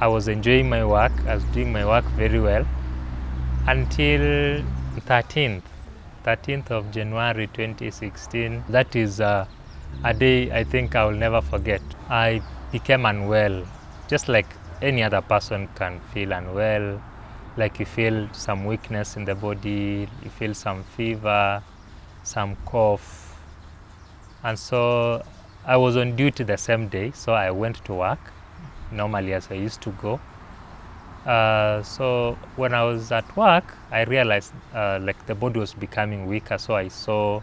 I was enjoying my work. I was doing my work very well until 13th of January 2016. That is a day I think I will never forget. I became unwell, just like any other person can feel unwell. Like you feel some weakness in the body, you feel some fever, some cough. And so I was on duty the same day, so I went to work normally as I used to go. So when I was at work, I realized like the body was becoming weaker, so I saw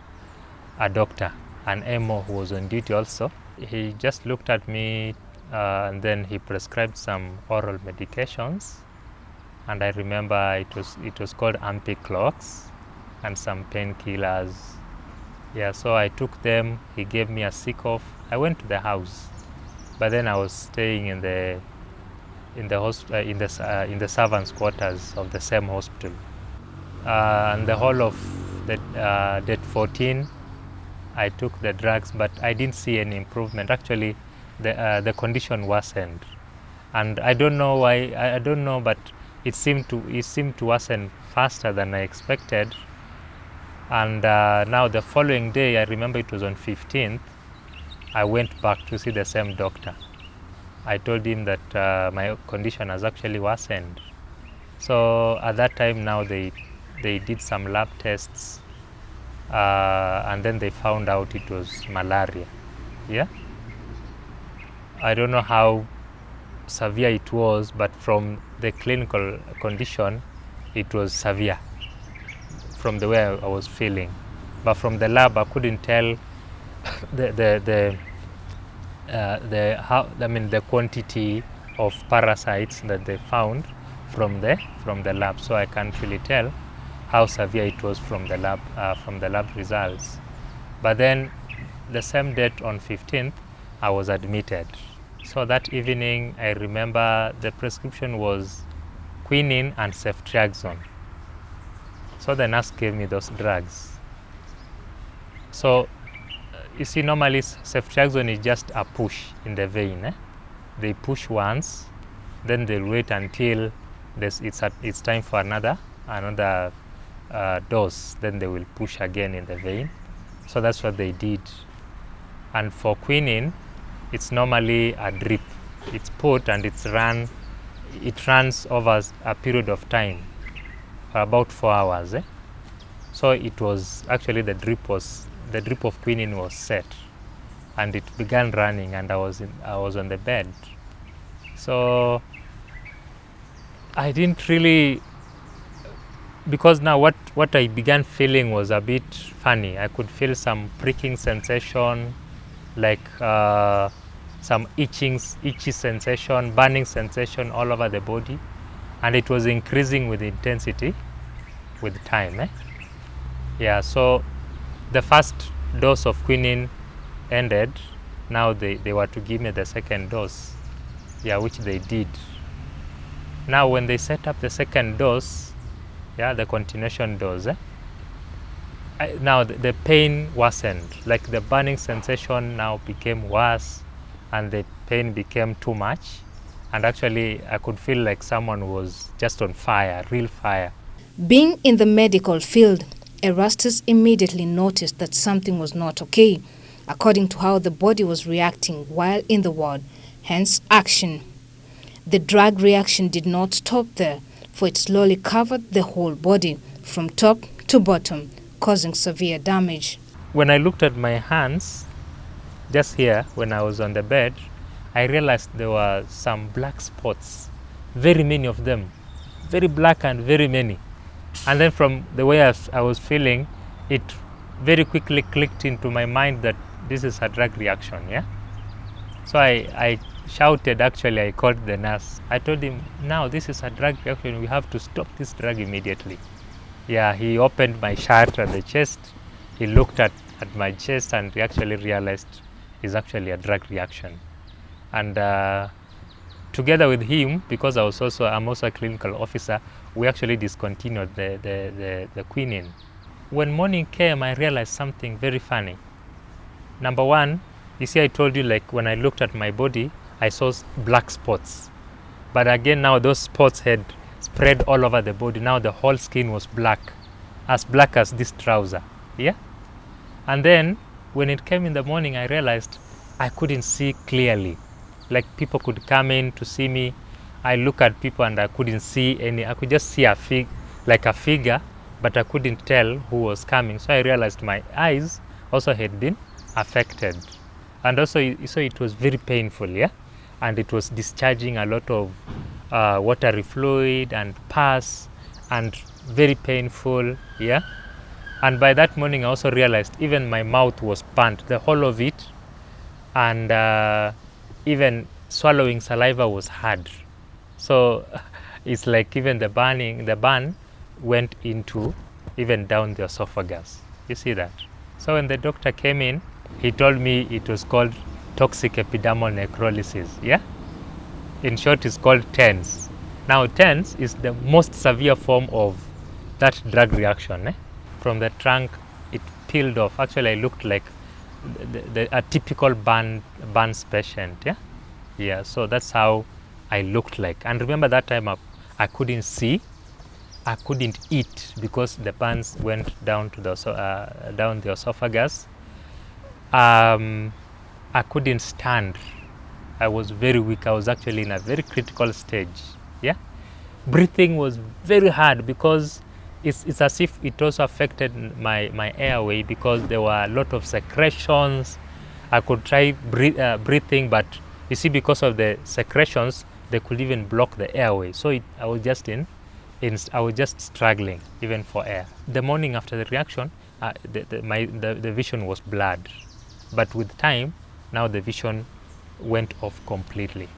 a doctor, an MO who was on duty also. He just looked at me and then he prescribed some oral medications. And I remember it was called Ampiclox and some painkillers. Yeah, so I took them. He gave me a sick off. I went to the house, but then I was staying in the servants' quarters of the same hospital. And the whole of the date 14, I took the drugs, but I didn't see any improvement. Actually, the condition worsened, and I don't know why. I don't know, but it seemed to worsen faster than I expected. And now the following day, I remember it was on 15th, I went back to see the same doctor. I told him that my condition has actually worsened. So at that time now they did some lab tests and then they found out it was malaria. Yeah, I don't know how severe it was, but from the clinical condition, it was severe from the way I was feeling. But from the lab, I couldn't tell the quantity of parasites that they found from the lab. So I can't really tell how severe it was from the lab results. But then the same date on 15th, I was admitted. So that evening, I remember the prescription was quinine and ceftriaxone. So the nurse gave me those drugs. So you see, normally ceftriaxone is just a push in the vein. They push once, then they'll wait until it's time for another dose. Then they will push again in the vein. So that's what they did. And for quinine, it's normally a drip. It's put and it runs over a period of time, for about 4 hours. So it was actually the drip of quinine was set, and it began running, and I was on the bed. So I didn't really, because now what I began feeling was a bit funny. I could feel some pricking sensation, like some itchy sensation, burning sensation all over the body, and it was increasing with intensity with time. Yeah, so the first dose of quinine ended. Now they were to give me the second dose, which they did. Now when they set up the second dose, the continuation dose, now the pain worsened, like the burning sensation now became worse and the pain became too much, and actually I could feel like someone was just on fire, real fire. Being in the medical field, Erastus immediately noticed that something was not okay, according to how the body was reacting while in the ward, hence action. The drug reaction did not stop there, for it slowly covered the whole body from top to bottom, causing severe damage. When I looked at my hands, just here, when I was on the bed, I realized there were some black spots, very many of them, very black and very many. And then from the way I was feeling, it very quickly clicked into my mind that this is a drug reaction, So I shouted, actually, I called the nurse. I told him, now this is a drug reaction, we have to stop this drug immediately. He opened my shirt and the chest, he looked at my chest and he actually realized it's actually a drug reaction. And together with him, because I'm also a clinical officer, we actually discontinued the quinine. When morning came, I realized something very funny. Number one, you see, I told you, like when I looked at my body, I saw black spots. But again, now those spots had spread all over the body. Now the whole skin was black as this trouser. Yeah. And then when it came in the morning, I realized I couldn't see clearly. Like people could come in to see me. I look at people and I couldn't see any. I could just see a figure, but I couldn't tell who was coming. So I realized my eyes also had been affected. And also, so it was very painful, yeah? And it was discharging a lot of watery fluid and pus, and very painful, yeah? And by that morning, I also realized even my mouth was burnt, the whole of it, and even swallowing saliva was hard. So it's like even the burn went into even down the esophagus. You see that? So when the doctor came in, he told me it was called toxic epidermal necrolysis, yeah? In short, it's called TENS. Now, TENS is the most severe form of that drug reaction. From the trunk, it peeled off. Actually, I looked like a typical burns patient, yeah? Yeah, so that's how I looked like. And remember that time I couldn't see, I couldn't eat because the burns went down to down the esophagus. I couldn't stand. I was very weak. I was actually in a very critical stage. Yeah, breathing was very hard because it's as if it also affected my airway because there were a lot of secretions. I could try breathing, but you see, because of the secretions, they could even block the airway. So I was just I was just struggling even for air. The morning after the reaction, the vision was blurred, but with time, now the vision went off completely.